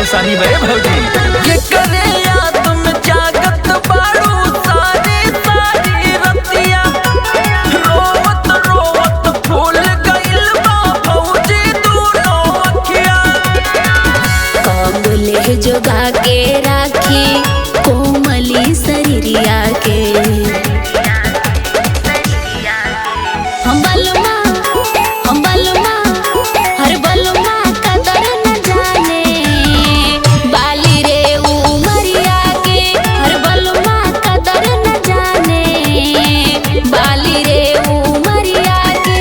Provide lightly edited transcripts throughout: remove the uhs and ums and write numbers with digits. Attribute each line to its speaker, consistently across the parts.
Speaker 1: परेशानी बे भौजी। ये करे याद में जागत बारू सारी सारी रतिया, रोवत रोवत फूल गइल बा भौजी दूनो अखिया।
Speaker 2: कबले जोगा के राखी कोमली शरीरिया के, हम बलमा हर बलमा कदर न जाने, बाली रे उमरिया के हर बलमा कदर न जाने, बाली रे उमरिया के।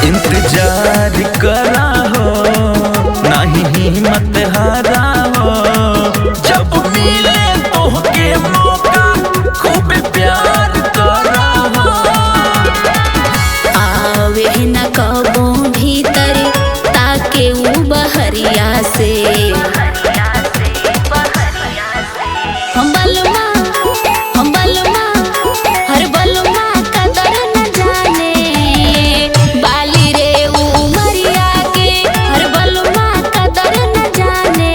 Speaker 1: इंतजार करा हो नहीं हिम्मत हारा हो, जब मिले तोहके मौका खूब प्यार करा हो।
Speaker 2: आवे न कबो भीतर ताके उ बहरिया से, हम बलमा हर बलमा कदर न जाने, बाली रे उमरिया के हर बलमा कदर न जाने,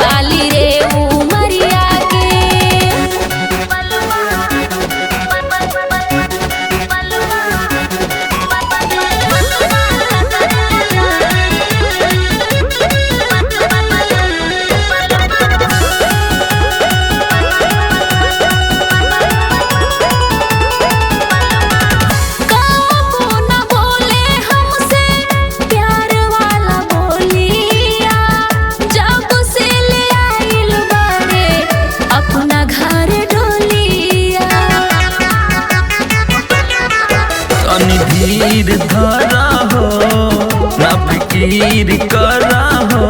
Speaker 2: बाली रे उमरिया के।
Speaker 1: धीर धरा हो ना फिकीर करा हो,